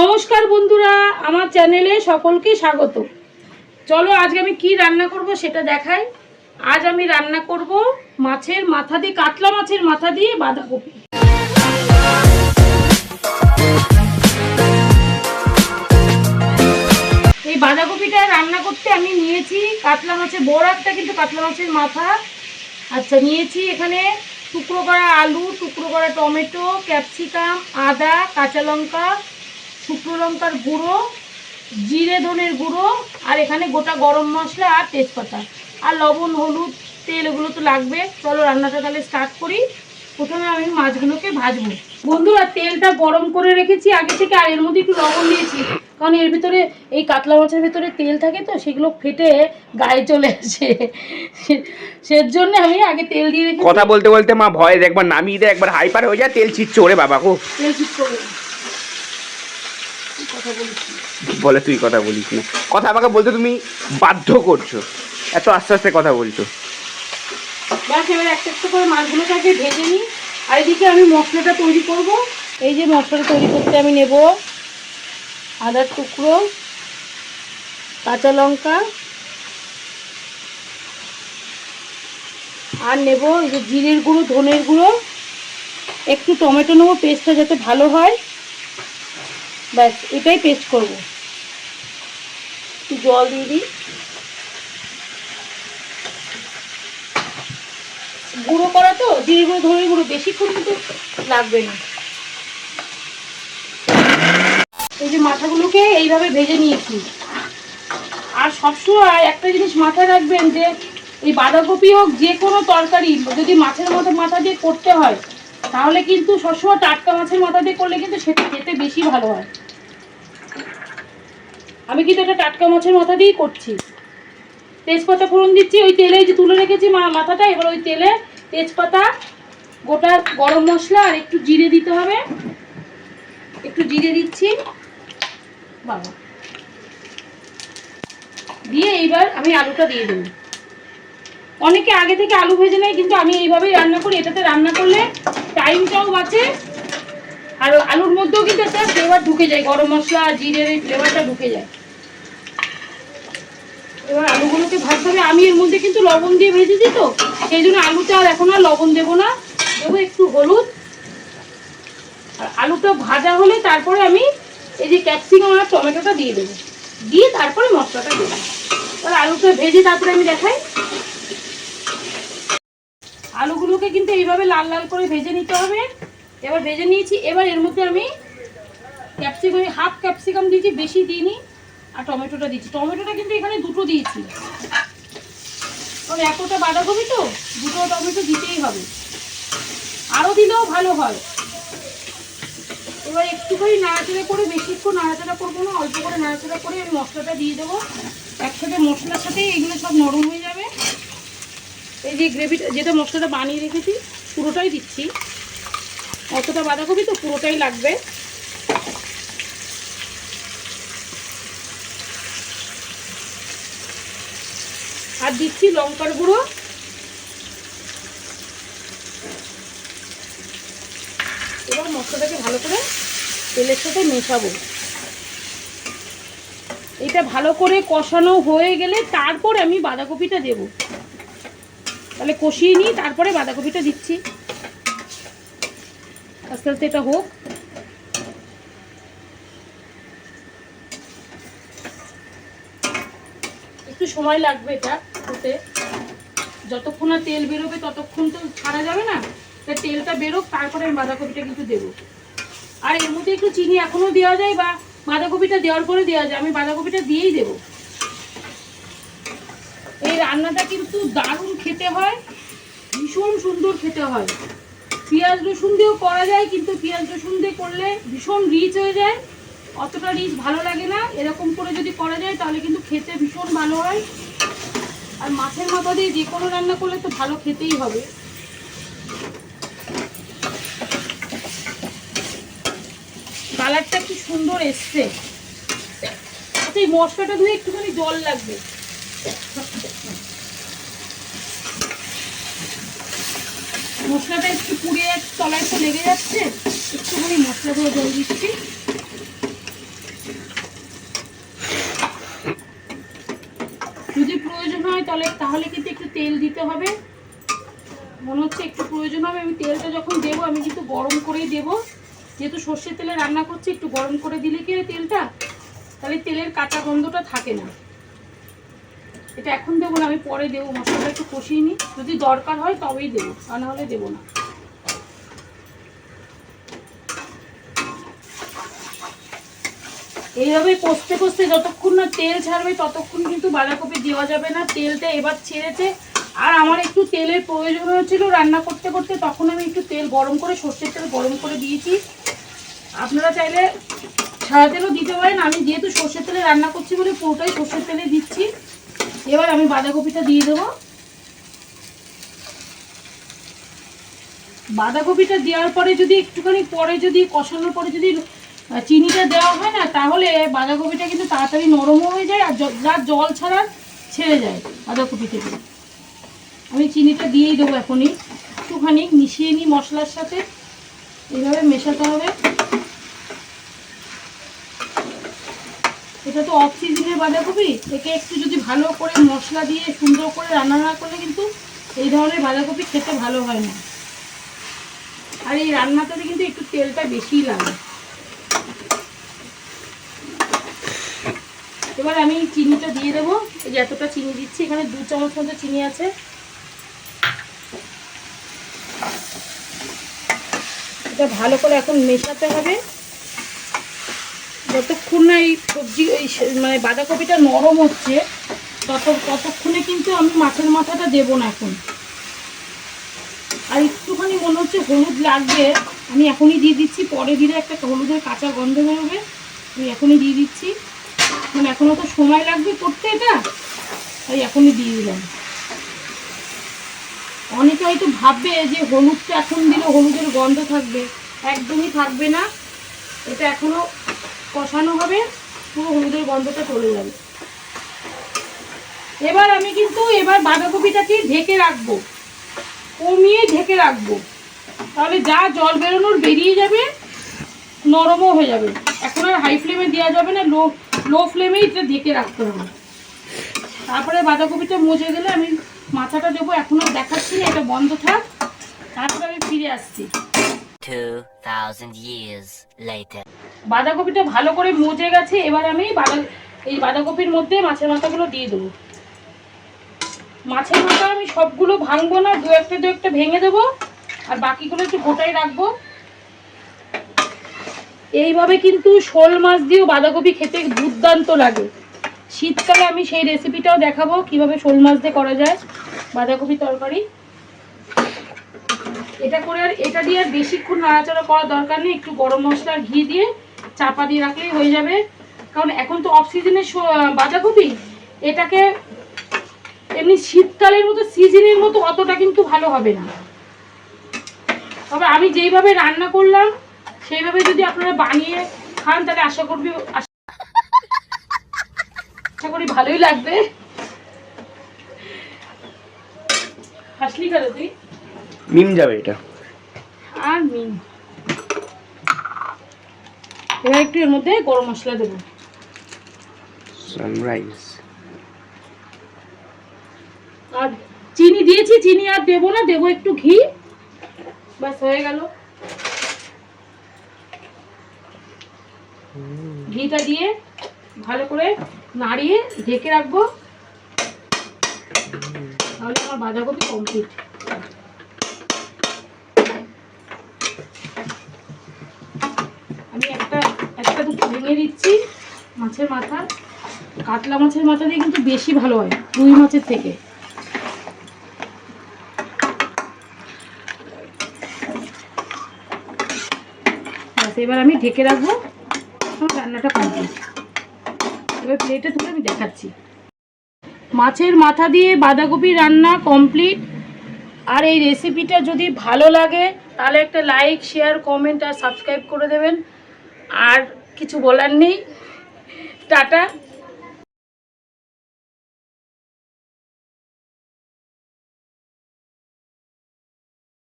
নমস্কার বন্ধুরা, আমার চ্যানেলে সকলকে স্বাগত। চলো আজকে আমি কি রান্না করব সেটা দেখাই। আজ আমি রান্না করব মাছের মাথা দিয়ে, কাতলা মাছের মাথা দিয়ে বাঁধাকপি। এই বাঁধাকপিটা রান্না করতে আমি নিয়েছি কাতলা মাছের বড় একটা, কিন্তু কাতলা মাছের মাথা। আচ্ছা, নিয়েছি এখানে টুকরো করা আলু, টুকরো করা টমেটো, ক্যাপসিকাম, আদা, কাঁচা লঙ্কা, শুকনো লঙ্কার গুঁড়ো, জিরে ধনের গুঁড়ো, আর এখানে গোটা গরম মশলা আর তেজপাতা, আর লবণ, হলুদ, তেল, এগুলো তো লাগবে। চলো রান্নাটা তাহলে স্টার্ট করি। প্রথমে আমি মাছগুলোকে ভাজবো। বন্ধুরা, তেলটা গরম করে রেখেছি আগে থেকে, আর এর মধ্যে একটু লবণ দিয়েছি, কারণ এর ভিতরে এই কাতলা মাছের ভিতরে তেল থাকে, তো সেগুলো ফেটে গায়ে চলে আসে। সের জন্য আমি আগে তেল দিয়ে রেখেছি। কথা বলতে বলতে মা ভয় একবার নামিয়ে দেয়, একবার হাইপার হয়ে যায়, তেল ছিটছে। ওরে বাবা গো, তেল ছিটছে। কথা বলিস বলে তুই কথা বলিস না, কথা আমাকে বলতে তুমি বাধ্য করছো, এত আস্তে আস্তে কথা বলছো। ব্যাস, এবার একটা একটা করে মাছগুলোকে আগে ভেজে নিই। আর এদিকে আমি মশলাটা তৈরি করব। এই যে মশলাটা তৈরি করতে আমি নেব আদার টুকরো, কাঁচা লঙ্কা, আর নেব এই যে জিরের গুঁড়ো, ধনের গুঁড়ো, একটু টমেটো নেবো, পেস্টটা যাতে ভালো হয়। ব্যাস, এটাই পেস্ট করব। একটু জল দিয়ে দিই। গুঁড়ো করা তো, জিরে গুঁড়ো, ধনের গুঁড়ো, বেশিক্ষণ কিন্তু লাগবে না। এই যে মাথাগুলোকে এইভাবে ভেজে নিয়েছি। আর সবসময় একটা জিনিস মাথায় রাখবেন, যে এই বাঁধাকপি হোক, যে কোনো তরকারি যদি মাছের মাথা দিয়ে করতে হয়, তাহলে কিন্তু সবসময় টাটকা মাছের মাথা দিয়ে করলে কিন্তু সেটা খেতে বেশি ভালো হয়। আমি কিন্তু এটা টাটকা মাছের মাথা দিয়েই করছি। তেজপাতা ফোড়ন দিচ্ছি ওই তেলে, যে তুলে রেখেছি মাথাটা। এবার ওই তেলে তেজপাতা, গোটা গরম মশলা আর একটু জিরে দিতে হবে। একটু জিরে দিচ্ছি বাবা, দিয়ে এইবার আমি আলুটা দিয়ে দেবো। অনেকে আগে থেকে আলু ভেজে নেয়, কিন্তু আমি এইভাবেই রান্না করি। এটাতে রান্না করলে টাইমটাও বাঁচে, আর আলুর মধ্যেও কিন্তু একটা ফ্লেভার ঢুকে যায়, গরম মশলা আর জিরের এই ফ্লেভারটা ঢুকে যায়। এবার আলুগুলোকে ভাজতে হবে। আমি এর মধ্যে কিন্তু লবণ দিয়ে ভেজেছি, তো সেই জন্য আলুটা আর এখন আর লবণ দেবো না, দেবো একটু হলুদ। আর আলুটা ভাজা হলে তারপরে আমি এই যে ক্যাপসিকাম আর টমেটোটা দিয়ে দেবো, দিয়ে তারপরে মশলাটা দেবো। তাহলে আলুটা ভেজে তারপরে আমি দেখাই। আলুগুলোকে কিন্তু এইভাবে লাল লাল করে ভেজে নিতে হবে। এবার ভেজে নিয়েছি। এবার এর মধ্যে আমি ক্যাপসিকাম, হাফ ক্যাপসিকাম দিয়েছি, বেশি দিইনি। আর টমেটোটা দিচ্ছি। টমেটোটা কিন্তু এখানে দুটো দিয়েছি, কারণ এতটা বাঁধাকপি তো দুটো টমেটো দিতেই হবে, আরও দিলেও ভালো হয়। এবার একটুখানি নাড়াচাড়া করে, বেশিক্ষণ নাড়াচাড়া করবো না, অল্প করে নাড়াচাড়া করে আমি মশলাটা দিয়ে দেবো। একসাথে মশলার সাথে এগুলো সব নরম হয়ে যাবে। এই যে গ্রেভিটা, যেটা মশলাটা বানিয়ে রেখেছি, পুরোটাই দিচ্ছি। অতটা বাঁধাকপি তো পুরোটাই লাগবে। আর দিচ্ছি লঙ্কার গুঁড়ো। এবার মশলাটাকে ভালো করে তেলের সাথে মেশাবো। এটা ভালো করে কষানো হয়ে গেলে তারপর আমি বাঁধাকপিটা দেব। তাহলে কষিয়ে নিই, তারপরে বাঁধাকপিটা দিচ্ছি। আস্তে আস্তে এটা হোক। একটু সময় লাগবে এটা হতে, যতক্ষণ না তেল বেরোবে ততক্ষণ তো ছাড়া যাবে না। তেলটা বেরোক, তারপরে আমি বাঁধাকপিটা কিন্তু দেবো। আর এর মধ্যে একটু চিনি এখনও দেওয়া যায়, বা বাঁধাকপিটা দেওয়ার পরে দেওয়া যায়। আমি বাঁধাকপিটা দিয়েই দেবো। এই রান্নাটা কিন্তু দারুণ খেতে হয়, ভীষণ সুন্দর খেতে হয়। পেঁয়াজ রসুন দিয়েও করা যায়, কিন্তু পেঁয়াজ রসুন দিয়ে করলে ভীষণ রিচ হয়ে যায়, অতটা রিচ ভালো লাগে না। এরকম করে যদি করা যায় তাহলে কিন্তু খেতে ভীষণ ভালো হয়। আর মাছের মাথা দিয়ে যে কোনো রান্না করলে তো ভালো খেতেই হবে। কালারটা কি সুন্দর এসছে। আচ্ছা, এই মশলাটা ধুয়ে একটুখানি জল লাগবে। মশলাটা একটু পুড়িয়ে তলায় তো লেগে যাচ্ছে, একটুখানি মশলা ধুয়ে জল দিচ্ছি। তাহলে তাহলে কিন্তু একটু তেল দিতে হবে, মনে হচ্ছে একটু প্রয়োজন হবে। আমি তেলটা যখন দেবো আমি কিন্তু গরম করেই দেবো, যেহেতু সর্ষের তেলে রান্না করছি একটু গরম করে দিলে কি হয় তেলটা, তাহলে তেলের কাঁচা গন্ধটা থাকে না। এটা এখন দেবো না, আমি পরে দেবো, মশলাটা একটু কষিয়ে নিই, যদি দরকার হয় তবেই দেবো, তা না হলে দেবো না। এইভাবে কষতে কষতে যতক্ষণ না তেল ছাড়বে ততক্ষণ কিন্তু বাঁধাকপি দেওয়া যাবে না। তেলটা এবার ছেড়েছে, আর আমার একটু তেলের প্রয়োজন হয়েছিল রান্না করতে করতে, তখন আমি একটু তেল গরম করে, সর্ষের তেল গরম করে দিয়েছি। আপনারা চাইলে সাদা তেলও দিতে পারেন, আমি যেহেতু সর্ষের তেলে রান্না করছি বলে পুরোটাই সর্ষের তেলে দিচ্ছি। এবার আমি বাঁধাকপিটা দিয়ে দেবো। বাঁধাকপিটা দেওয়ার পরে যদি একটুখানি পরে যদি কষানোর পরে যদি চিনিটা দেওয়া হয় না, তাহলে বাঁধাকপিটা কিন্তু তাড়াতাড়ি নরমও হয়ে যায়, আর যা জল ছাড়া ছেড়ে যায় বাঁধাকপি থেকে। আমি চিনিটা দিয়েই দেবো এখনই, একটুখানি মিশিয়ে নিই মশলার সাথে, এইভাবে মেশাতে হবে। এটা তো অফ সিজনের বাঁধাকপি, একে একটু যদি ভালো করে মশলা দিয়ে সুন্দর করে রান্না না করলে কিন্তু এই ধরনের বাঁধাকপি খেতে ভালো হয় না। আর এই রান্নাটাতে কিন্তু একটু তেলটা বেশিই লাগে। এবার আমি চিনিটা দিয়ে দেবো, এই যে এতটা চিনি দিচ্ছি, এখানে 2 চামচ মতো চিনি আছে। এটা ভালো করে এখন মেশাতে হবে যতক্ষণ না এই সবজি এই মানে বাঁধাকপিটা নরম হচ্ছে, ততক্ষণে কিন্তু আমি মাছের মাথাটা দেবো না এখন। আর একটুখানি মনে হচ্ছে হলুদ লাগবে, আমি এখনই দিয়ে দিচ্ছি, পরে দিলে একটা হলুদের কাঁচা গন্ধ বেরোবে, আমি এখনই দিয়ে দিচ্ছি, মানে এখনও তো সময় লাগবে করতে এটা, তাই এখনই দিয়ে দিলাম। অনেকে হয়তো ভাববে যে হলুদটা এখন দিলে হলুদের গন্ধ থাকবে, একদমই থাকবে না, এটা এখনও কষানো হবে, পুরো হলুদের গন্ধটা চলে যাবে। এবার আমি কিন্তু বাঁধাকপিটাকে ঢেকে রাখবো, কমিয়ে ঢেকে রাখবো, তাহলে যা জল বেরোনোর বেরিয়ে যাবে, নরমও হয়ে যাবে। এখন আর হাই ফ্লেমে দেওয়া যাবে না, লো ফ্লেমেই এটা ঢেকে রাখতে হবে। তারপরে বাঁধাকপিটা মজে গেলে আমি মাথাটা দেবো, এখনও দেখাচ্ছি না, এটা বন্ধ থাক, তারপরে আমি ফিরে আসছি। 2000 years later. বাঁধাকপিটা ভালো করে মজে গেছে, এবার আমি এই বাঁধাকপির মধ্যে মাছের মাথাগুলো দিয়ে দেবো। মাছের মাথা আমি সবগুলো ভাঙবো না, দু একটা ভেঙে দেবো, আর বাকিগুলো একটু গোটাই রাখবো। এইভাবে কিন্তু শোল মাছ দিয়েও বাঁধাকপি খেতে দুর্দান্ত লাগে। শীতকালে আমি সেই রেসিপিটাও দেখাবো কিভাবে শোল মাছ দিয়ে করা যায় বাঁধাকপি তরকারি। এটা করে আর এটা দিয়ে আর বেশিক্ষণ নাড়াচাড়া করার দরকার নেই, একটু গরম মশলা আর ঘি দিয়ে চাপা দিয়ে রাখলেই হয়ে যাবে। কারণ এখন তো অফ সিজনের বাঁধাকপি, এটাকে এমনি শীতকালের মতো সিজনের মতো অতটা কিন্তু ভালো হবে না। তবে আমি যেইভাবে রান্না করলাম সেইভাবে যদি আপনারা বানিয়ে খান, তাহলে আশা করি ভালোই লাগবে। হাসলি কেন তুই? মিম যাবে এটা, আর মিম। এবার একটু এর মধ্যে গরম মশলা দেবো, সানরাইজ, আর চিনি দিয়েছি, চিনি আর দেবো না, দেবো একটু ঘি, বাস হয়ে গেল। ঘিটা দিয়ে ভালো করে নাড়িয়ে ঢেকে রাখবো, তাহলে আমার বাঁধাকপি কমপ্লিট। আমি একটা দুটো ভেঙে দিচ্ছি মাছের মাথা। কাতলা মাছের মাথা দিয়ে কিন্তু বেশি ভালো হয় রুই মাছের থেকে। এবার আমি ঢেকে রাখবো, রান্নাটা কমপ্লিট। এবার প্লেটে তুলে আমি দেখাচ্ছি। মাছের মাথা দিয়ে বাঁধাকপি রান্না কমপ্লিট। আর এই রেসিপিটা যদি ভালো লাগে তাহলে একটা লাইক, শেয়ার, কমেন্ট আর সাবস্ক্রাইব করে দেবেন। আর কিছু বলার নেই, টাটা।